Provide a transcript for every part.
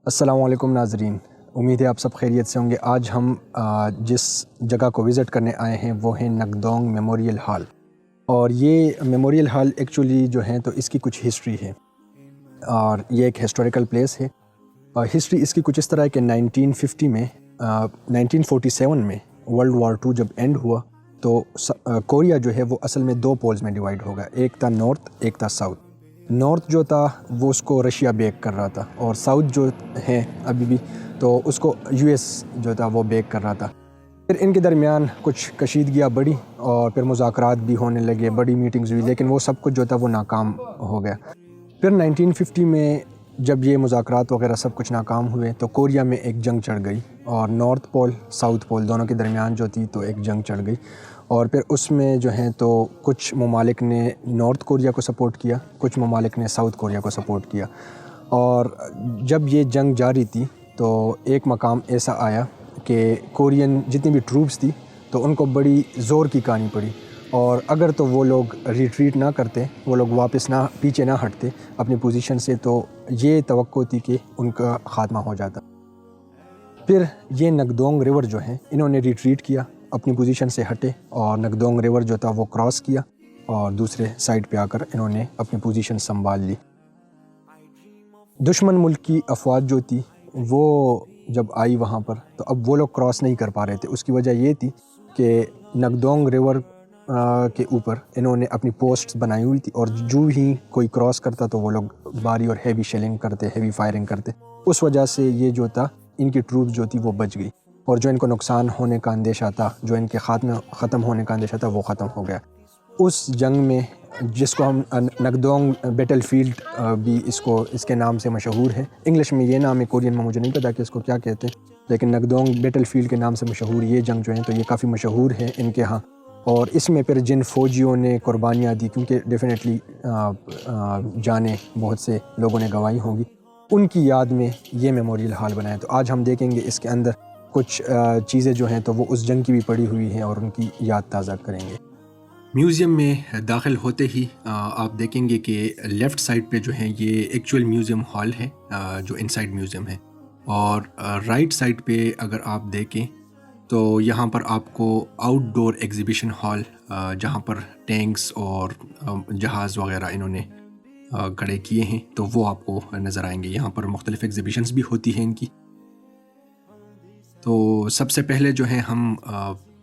السلام علیکم ناظرین، امید ہے آپ سب خیریت سے ہوں گے۔ آج ہم جس جگہ کو وزٹ کرنے آئے ہیں وہ ہے نگدونگ میموریل ہال، اور یہ میموریل ہال ایکچولی جو ہے تو اس کی کچھ ہسٹری ہے، اور یہ ایک ہسٹوریکل پلیس ہے۔ اور ہسٹری اس کی کچھ اس طرح ہے کہ 1950 میں 1947 میں ورلڈ وار 2 جب اینڈ ہوا تو کوریا جو ہے وہ اصل میں دو پولز میں ڈیوائیڈ ہو گیا، ایک تھا نارتھ ایک تھا ساؤتھ۔ نارتھ جو تھا وہ اس کو رشیا بیک کر رہا تھا، اور ساؤتھ جو ہے ابھی بھی تو اس کو یو ایس جو تھا وہ بیک کر رہا تھا۔ پھر ان کے درمیان کچھ کشیدگیاں بڑھی اور پھر مذاکرات بھی ہونے لگے، بڑی میٹنگز ہوئی، لیکن وہ سب کچھ جو تھا وہ ناکام ہو گیا۔ پھر 1950 میں جب یہ مذاکرات وغیرہ سب کچھ ناکام ہوئے تو کوریا میں ایک جنگ چڑھ گئی، اور نارتھ پول ساؤتھ پول دونوں کے درمیان جو تھی تو ایک جنگ چڑھ گئی، اور پھر اس میں جو ہے تو کچھ ممالک نے نارتھ کوریا کو سپورٹ کیا، کچھ ممالک نے ساؤتھ کوریا کو سپورٹ کیا۔ اور جب یہ جنگ جاری تھی تو ایک مقام ایسا آیا کہ کورین جتنی بھی ٹروپس تھی تو ان کو بڑی زور کی کہانی پڑی، اور اگر تو وہ لوگ ریٹریٹ نہ کرتے، وہ لوگ واپس پیچھے نہ ہٹتے اپنی پوزیشن سے، تو یہ توقع تھی کہ ان کا خاتمہ ہو جاتا۔ پھر یہ نگدونگ ریور جو ہے انہوں نے ریٹریٹ کیا، اپنی پوزیشن سے ہٹے، اور نگدونگ ریور جو تھا وہ کراس کیا، اور دوسرے سائڈ پہ آ کر انہوں نے اپنی پوزیشن سنبھال لی۔ دشمن ملک کی افواج جو تھی وہ جب آئی وہاں پر تو اب وہ لوگ کراس نہیں کر پا رہے تھے۔ اس کی وجہ یہ تھی کہ نگدونگ ریور کے اوپر انہوں نے اپنی پوسٹس بنائی ہوئی تھی، اور جو ہی کوئی کراس کرتا تو وہ لوگ بھاری اور ہیوی شیلنگ کرتے، ہیوی فائرنگ کرتے۔ اس وجہ سے یہ جو تھا ان کی ٹروپس جو تھی وہ بچ گئی، اور جو ان کو نقصان ہونے کا اندیشہ تھا، جو ان کے ختم ہونے کا اندیشہ تھا، وہ ختم ہو گیا۔ اس جنگ میں جس کو ہم نگدونگ بیٹل فیلڈ بھی اس کے نام سے مشہور ہے، انگلش میں یہ نام ہے، کورین میں مجھے نہیں پتا کہ اس کو کیا کہتے ہیں، لیکن نگدونگ بیٹل فیلڈ کے نام سے مشہور یہ جنگ جو ہے تو یہ کافی مشہور ہے ان کے ہاں۔ اور اس میں پھر جن فوجیوں نے قربانیاں دی، کیونکہ ڈیفینیٹلی جانیں بہت سے لوگوں نے گنوائی ہوں گی، ان کی یاد میں یہ میموریل ہال بنایا۔ تو آج ہم دیکھیں گے اس کے اندر کچھ چیزیں جو ہیں تو وہ اس جنگ کی بھی پڑی ہوئی ہیں، اور ان کی یاد تازہ کریں گے۔ میوزیم میں داخل ہوتے ہی آپ دیکھیں گے کہ لیفٹ سائڈ پہ جو ہے یہ ایکچوئل میوزیم ہال ہے، جو انسائیڈ میوزیم ہے، اور رائٹ سائڈ پہ اگر آپ دیکھیں تو یہاں پر آپ کو آؤٹ ڈور ایگزیبیشن ہال، جہاں پر ٹینکس اور جہاز وغیرہ انہوں نے کھڑے کیے ہیں تو وہ آپ کو نظر آئیں گے۔ یہاں پر مختلف ایگزیبیشنز بھی ہوتی ہیں ان کی۔ تو سب سے پہلے جو ہے ہم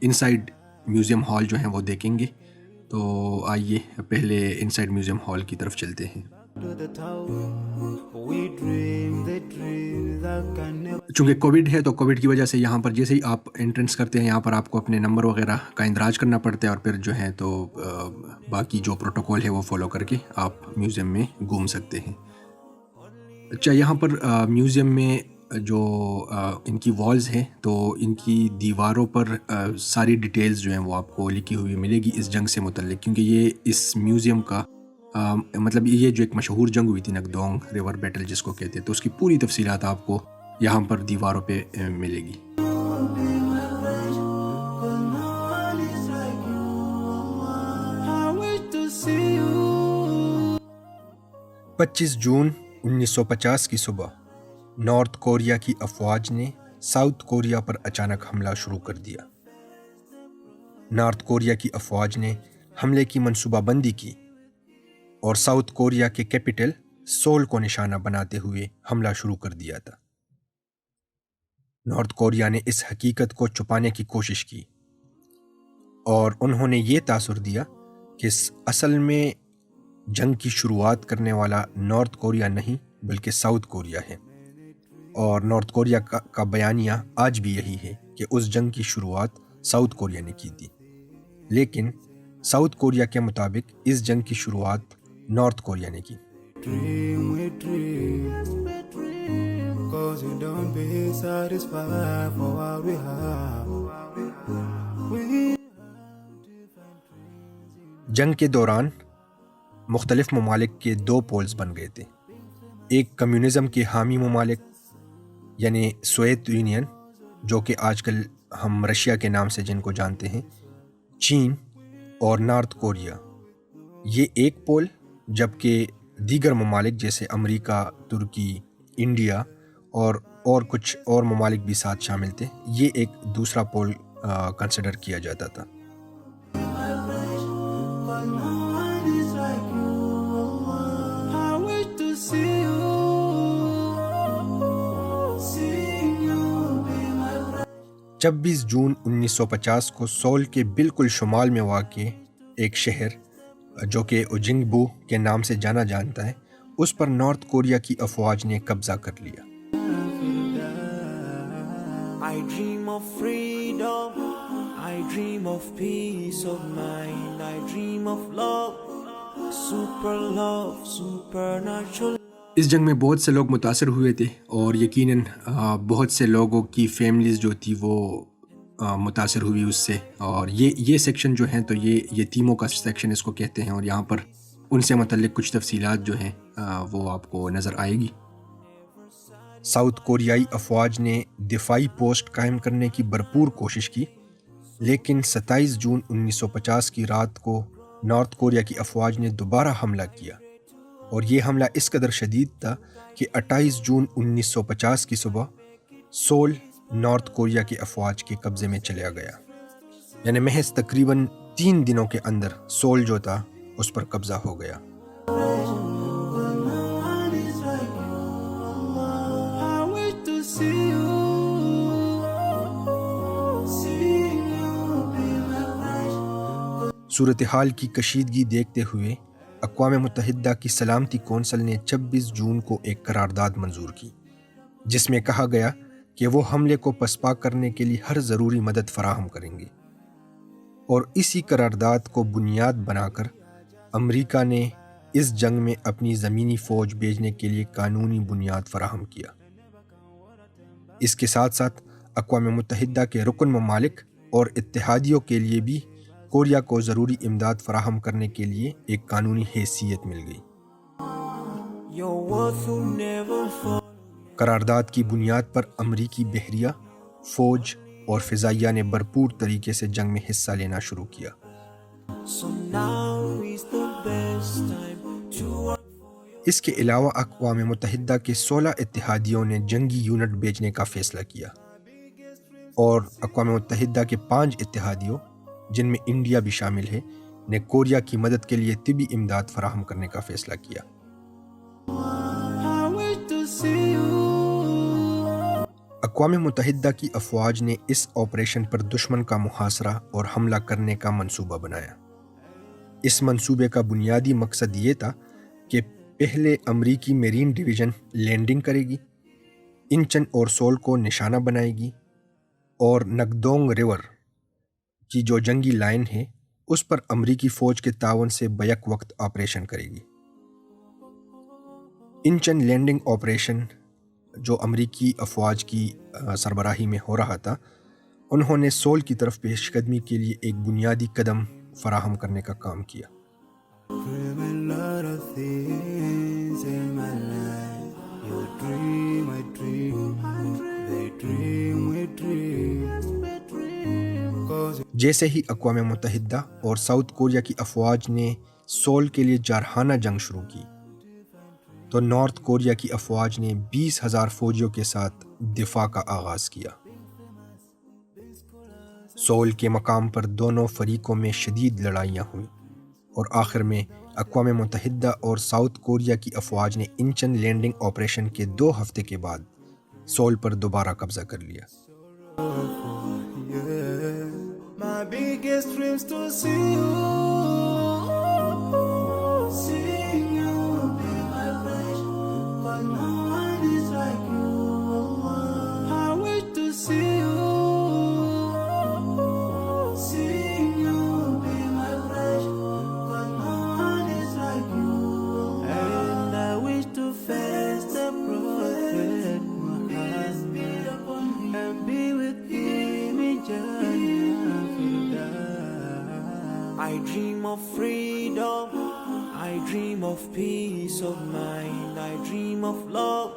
انسائیڈ میوزیم ہال جو ہیں وہ دیکھیں گے، تو آئیے پہلے انسائیڈ میوزیم ہال کی طرف چلتے ہیں۔ چونکہ کووڈ ہے تو کووڈ کی وجہ سے یہاں پر جیسے ہی آپ انٹرنس کرتے ہیں یہاں پر آپ کو اپنے نمبر وغیرہ کا اندراج کرنا پڑتا ہے، اور پھر جو ہے تو باقی جو پروٹوکول ہے وہ فالو کر کے آپ میوزیم میں گھوم سکتے ہیں۔ اچھا، یہاں پر میوزیم میں جو ان کی والز ہیں تو ان کی دیواروں پر ساری ڈیٹیلز جو ہیں وہ آپ کو لکھی ہوئی ملے گی اس جنگ سے متعلق، کیونکہ یہ اس میوزیم کا مطلب یہ جو ایک مشہور جنگ ہوئی تھی نگدونگ ریور بیٹل جس کو کہتے ہیں، تو اس کی پوری تفصیلات آپ کو یہاں پر دیواروں پہ ملے گی۔ 25 جون 1950 کی صبح نارتھ کوریا کی افواج نے ساؤتھ کوریا پر اچانک حملہ شروع کر دیا۔ نارتھ کوریا کی افواج نے حملے کی منصوبہ بندی کی اور ساؤتھ کوریا کے کیپٹل سول کو نشانہ بناتے ہوئے حملہ شروع کر دیا تھا۔ نارتھ کوریا نے اس حقیقت کو چھپانے کی کوشش کی، اور انہوں نے یہ تاثر دیا کہ اصل میں جنگ کی شروعات کرنے والا نارتھ کوریا نہیں بلکہ ساؤتھ کوریا ہے، اور نارتھ کوریا کا بیانیہ آج بھی یہی ہے کہ اس جنگ کی شروعات ساؤتھ کوریا نے کی تھی، لیکن ساؤتھ کوریا کے مطابق اس جنگ کی شروعات نارتھ کوریا نے کی۔ جنگ کے دوران مختلف ممالک کے دو پولز بن گئے تھے، ایک کمیونزم کے حامی ممالک یعنی سوویت یونین، جو کہ آج کل ہم رشیا کے نام سے جن کو جانتے ہیں، چین اور نارتھ کوریا، یہ ایک پول، جبکہ دیگر ممالک جیسے امریکہ، ترکی، انڈیا اور کچھ اور ممالک بھی ساتھ شامل تھے. یہ ایک دوسرا پول کنسیڈر کیا جاتا تھا. چھبیس جون 1950 کو سول کے بالکل شمال میں واقع ایک شہر جو کہ اوجنگبو کے نام سے جانا جانتا ہے، اس پر نارتھ کوریا کی افواج نے قبضہ کر لیا. I dream of freedom, I dream of peace of mind, I dream of love, supernatural. اس جنگ میں بہت سے لوگ متاثر ہوئے تھے اور یقیناً بہت سے لوگوں کی فیملیز جو تھی وہ متاثر ہوئی اس سے. اور یہ سیکشن جو ہیں تو یہ یتیموں کا سیکشن اس کو کہتے ہیں، اور یہاں پر ان سے متعلق کچھ تفصیلات جو ہیں وہ آپ کو نظر آئے گی. ساؤتھ کوریائی افواج نے دفاعی پوسٹ قائم کرنے کی بھرپور کوشش کی، لیکن 27 جون 1950 کی رات کو نارتھ کوریا کی افواج نے دوبارہ حملہ کیا، اور یہ حملہ اس قدر شدید تھا کہ 28 جون 1950 کی صبح سول نارتھ کوریا کی افواج کے قبضے میں چلا گیا. یعنی محض تقریباً 3 دنوں کے اندر سول جو تھا اس پر قبضہ ہو گیا. صورتحال کی کشیدگی دیکھتے ہوئے اقوام متحدہ کی سلامتی کونسل نے 26 جون کو ایک قرارداد منظور کی، جس میں کہا گیا کہ وہ حملے کو پسپا کرنے کے لیے ہر ضروری مدد فراہم کریں گے. اور اسی قرارداد کو بنیاد بنا کر امریکہ نے اس جنگ میں اپنی زمینی فوج بھیجنے کے لیے قانونی بنیاد فراہم کیا. اس کے ساتھ ساتھ اقوام متحدہ کے رکن ممالک اور اتحادیوں کے لیے بھی کوریا کو ضروری امداد فراہم کرنے کے لیے ایک قانونی حیثیت مل گئی. قرارداد کی بنیاد پر امریکی بحریہ، فوج اور فضائیہ نے بھرپور طریقے سے جنگ میں حصہ لینا شروع کیا. اس کے علاوہ اقوام متحدہ کے 16 اتحادیوں نے جنگی یونٹ بھیجنے کا فیصلہ کیا، اور اقوام متحدہ کے 5 اتحادیوں جن میں انڈیا بھی شامل ہے نے کوریا کی مدد کے لیے طبی امداد فراہم کرنے کا فیصلہ کیا. اقوام متحدہ کی افواج نے اس آپریشن پر دشمن کا محاصرہ اور حملہ کرنے کا منصوبہ بنایا. اس منصوبے کا بنیادی مقصد یہ تھا کہ پہلے امریکی میرین ڈویژن لینڈنگ کرے گی، انچن اور سول کو نشانہ بنائے گی، اور نگدونگ ریور کی جو جنگی لائن ہے اس پر امریکی فوج کے تعاون سے بیک وقت آپریشن کرے گی. انچن لینڈنگ آپریشن جو امریکی افواج کی سربراہی میں ہو رہا تھا، انہوں نے سول کی طرف پیش قدمی کے لیے ایک بنیادی قدم فراہم کرنے کا کام کیا. جیسے ہی اقوام متحدہ اور ساؤتھ کوریا کی افواج نے سول کے لیے جارحانہ جنگ شروع کی، تو نارتھ کوریا کی افواج نے 20,000 فوجیوں کے ساتھ دفاع کا آغاز کیا. سول کے مقام پر دونوں فریقوں میں شدید لڑائیاں ہوئیں، اور آخر میں اقوام متحدہ اور ساؤتھ کوریا کی افواج نے انچن لینڈنگ آپریشن کے 2 ہفتے کے بعد سول پر دوبارہ قبضہ کر لیا. My biggest dreams to see you, be my wish, but no one is like you. I wish to see you, be my wish, but no one is like you. And I wish to face the prophet Muhammad and be with him in Jannah. I dream of freedom, I dream of peace of mind, I dream of love,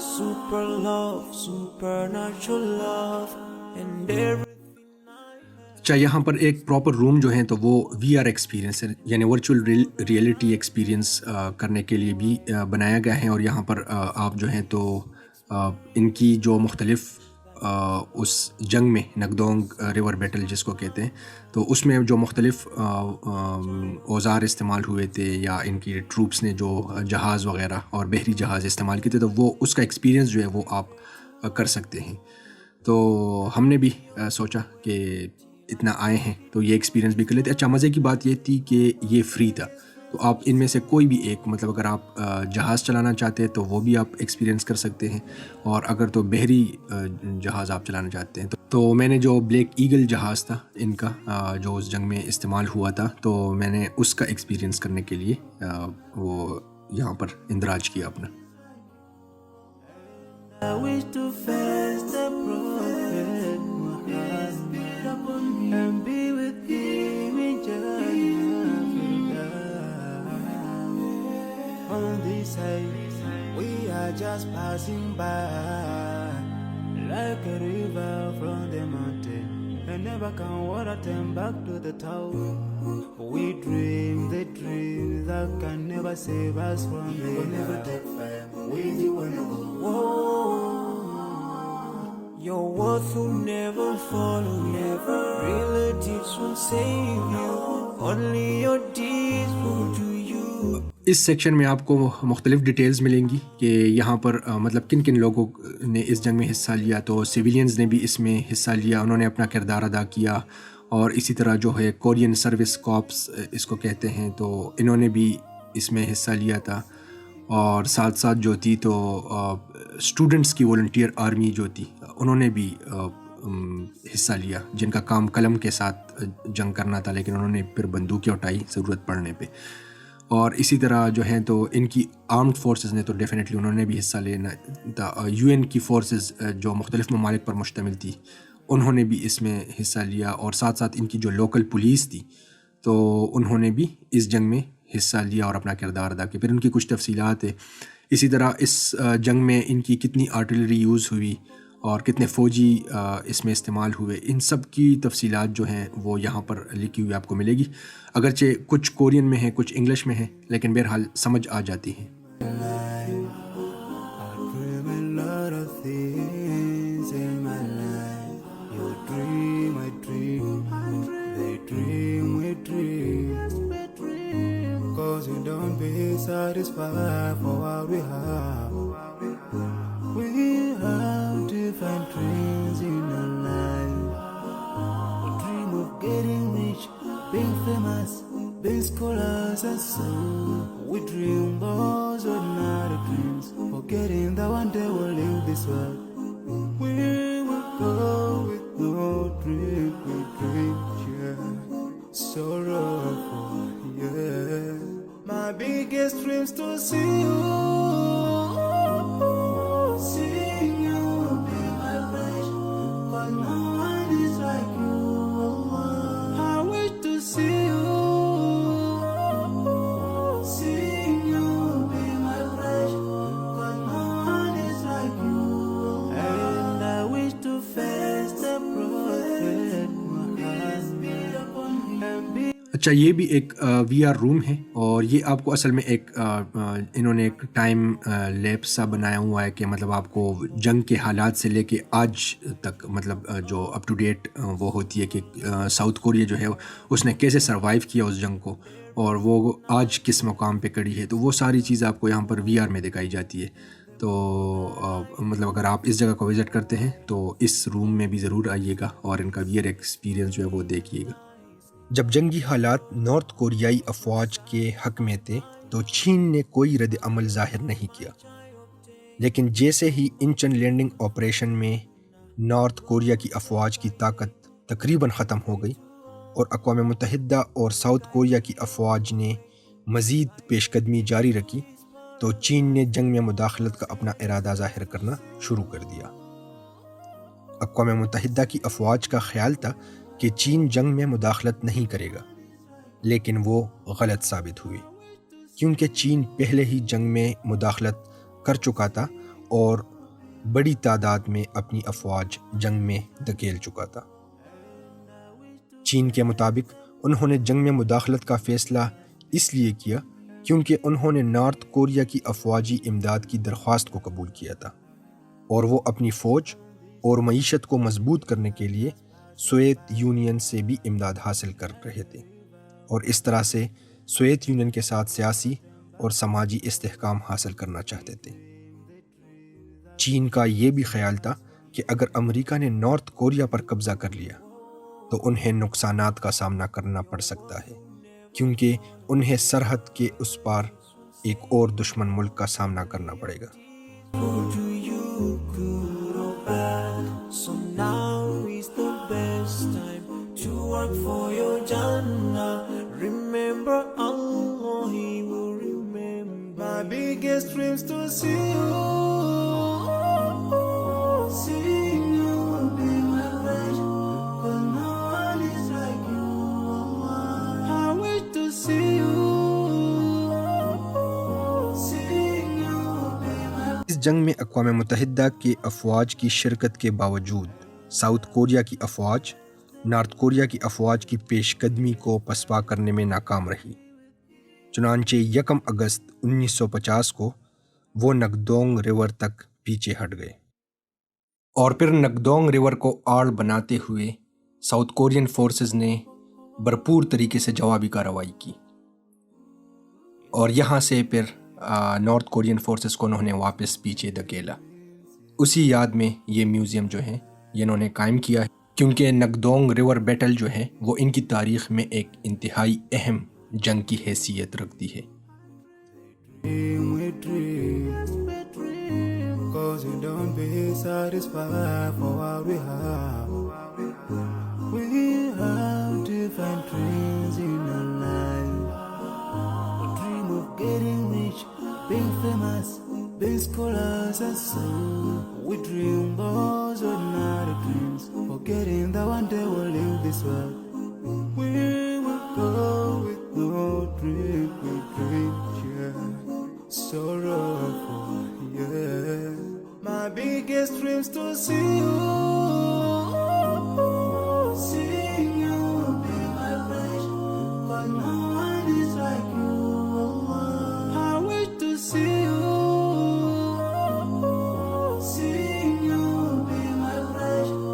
supernatural love, and اچھا، یہاں پر ایک proper روم جو ہیں تو وہ we are experience ہے، یعنی virtual reality experience کرنے کے لیے بھی بنایا گیا ہے. اور یہاں پر آپ جو ہیں تو ان کی جو مختلف اس جنگ میں نگدونگ ریور بیٹل جس کو کہتے ہیں، تو اس میں جو مختلف اوزار استعمال ہوئے تھے یا ان کی ٹروپس نے جو جہاز وغیرہ اور بحری جہاز استعمال کیے تھے، تو وہ اس کا ایکسپیرینس جو ہے وہ آپ کر سکتے ہیں. تو ہم نے بھی سوچا کہ اتنا آئے ہیں تو یہ ایکسپیرینس بھی کر لیتے. اچھا، مزے کی بات یہ تھی کہ یہ فری تھا، تو آپ ان میں سے کوئی بھی ایک، مطلب اگر آپ جہاز چلانا چاہتے ہیں تو وہ بھی آپ ایکسپیرینس کر سکتے ہیں، اور اگر تو بحری جہاز آپ چلانا چاہتے ہیں تو میں نے جو بلیک ایگل جہاز تھا ان کا جو اس جنگ میں استعمال ہوا تھا، تو میں نے اس کا ایکسپیرینس کرنے کے لیے وہ یہاں پر اندراج کیا اپنا. I wish to face the prophet Muhammad and be with him in Jannah. On this side, we are just passing by, like a river from the mountain, and never can water turn back to the town. We dream the dreams that can never save us from the will never take fire with you when you go. Whoa. Your words will never follow, never. Relatives will save you, only your deeds will do you. اس section میں آپ کو مختلف details ملیں گی کہ یہاں پر مطلب کن کن لوگوں نے اس جنگ میں حصہ لیا. تو سویلینز نے بھی اس میں حصہ لیا، انہوں نے اپنا کردار ادا کیا، اور اسی طرح جو ہے کورین سروس کارپس اس کو کہتے ہیں، تو انہوں نے بھی اس میں حصہ لیا تھا. اور ساتھ ساتھ جو تھی تو اسٹوڈنٹس کی والنٹیئر آرمی جو تھی انہوں نے بھی حصہ لیا، جن کا کام قلم کے ساتھ جنگ کرنا تھا، لیکن انہوں نے پھر بندوقیں اٹھائی ضرورت پڑنے پہ. اور اسی طرح جو ہیں تو ان کی آرمڈ فورسز نے تو ڈیفینیٹلی انہوں نے بھی حصہ لینا تھا. یو این کی فورسز جو مختلف ممالک پر مشتمل تھی انہوں نے بھی اس میں حصہ لیا، اور ساتھ ساتھ ان کی جو لوکل پولیس تھی تو انہوں نے بھی اس جنگ میں حصہ لیا اور اپنا کردار ادا کیا. پھر ان کی کچھ تفصیلات ہے. اسی طرح اس جنگ میں ان کی کتنی آرٹلری یوز ہوئی اور کتنے فوجی اس میں استعمال ہوئے، ان سب کی تفصیلات جو ہیں وہ یہاں پر لکھی ہوئی آپ کو ملے گی. اگرچہ کچھ کورین میں ہیں، کچھ انگلش میں ہیں، لیکن بہرحال سمجھ آ جاتی ہیں. Satisfied for what we have. We have different dreams in our life. We dream of getting rich, being famous, being scholars and so. We dream those ordinary dreams, forgetting that one day we'll leave this world. We will go with no dream, we dream, yeah. Sorrowful, yeah. My biggest dreams to see you, be my friend, 'cause no one is like you. I wish to see you, be my friend, 'cause no one is like you. And I wish to face the prophet Muhammad and be. اچھا، یہ بھی ایک we are روم ہے، اور یہ آپ کو اصل میں ایک انہوں نے ایک ٹائم لیپ سا بنایا ہوا ہے کہ مطلب آپ کو جنگ کے حالات سے لے کے آج تک، مطلب جو اپ ٹو ڈیٹ وہ ہوتی ہے کہ ساؤتھ کوریا جو ہے اس نے کیسے سروائیو کیا اس جنگ کو، اور وہ آج کس مقام پہ کڑی ہے. تو وہ ساری چیز آپ کو یہاں پر وی آر میں دکھائی جاتی ہے. تو مطلب اگر آپ اس جگہ کو وزٹ کرتے ہیں تو اس روم میں بھی ضرور آئیے گا اور ان کا وی آر ایکسپیرینس جو ہے وہ دیکھیے گا. جب جنگی حالات نارتھ کوریائی افواج کے حق میں تھے تو چین نے کوئی رد عمل ظاہر نہیں کیا، لیکن جیسے ہی انچن لینڈنگ آپریشن میں نارتھ کوریا کی افواج کی طاقت تقریباً ختم ہو گئی اور اقوام متحدہ اور ساؤتھ کوریا کی افواج نے مزید پیش قدمی جاری رکھی، تو چین نے جنگ میں مداخلت کا اپنا ارادہ ظاہر کرنا شروع کر دیا. اقوام متحدہ کی افواج کا خیال تھا کہ چین جنگ میں مداخلت نہیں کرے گا، لیکن وہ غلط ثابت ہوئی، کیونکہ چین پہلے ہی جنگ میں مداخلت کر چکا تھا اور بڑی تعداد میں اپنی افواج جنگ میں دھکیل چکا تھا. چین کے مطابق انہوں نے جنگ میں مداخلت کا فیصلہ اس لیے کیا کیونکہ انہوں نے نارتھ کوریا کی افواجی امداد کی درخواست کو قبول کیا تھا. اور وہ اپنی فوج اور معیشت کو مضبوط کرنے کے لیے سوویت یونین سے بھی امداد حاصل کر رہے تھے، اور اس طرح سے سوویت یونین کے ساتھ سیاسی اور سماجی استحکام حاصل کرنا چاہتے تھے۔ چین کا یہ بھی خیال تھا کہ اگر امریکہ نے نارتھ کوریا پر قبضہ کر لیا تو انہیں نقصانات کا سامنا کرنا پڑ سکتا ہے، کیونکہ انہیں سرحد کے اس پار ایک اور دشمن ملک کا سامنا کرنا پڑے گا۔ Do you good or bad? So now is the best time to work for your Jannah. Remember Allah, He will remember. My biggest dreams to see you. See you be my best, but no one is like you, Allah. I wish to see you. اس جنگ میں اقوام متحدہ کے افواج کی شرکت کے باوجود ساؤتھ کوریا کی افواج نارتھ کوریا کی افواج کی پیش قدمی کو پسپا کرنے میں ناکام رہی۔ چنانچہ 1 اگست 1950 کو وہ نگدونگ ریور تک پیچھے ہٹ گئے، اور پھر نگدونگ ریور کو آڑ بناتے ہوئے ساؤتھ کورین فورسز نے بھرپور طریقے سے جوابی کارروائی کی، اور یہاں سے پھر نارتھ کورین فورسز کو انہوں نے واپس پیچھے دھکیلا۔ اسی یاد میں یہ میوزیم جو ہے یہ انہوں نے قائم کیا ہے، کیونکہ نگدونگ ریور بیٹل جو ہے وہ ان کی تاریخ میں ایک انتہائی اہم جنگ کی حیثیت رکھتی ہے۔ Cause you don't be satisfied for what we have. We have different dreams in our life. We dream of getting rich, being famous, being scholars and so. We dream those ordinary dreams, forgetting that one day we'll leave this world. We will go with no dream, we dream, yeah. Sorrowful, yeah. My biggest dreams to see you.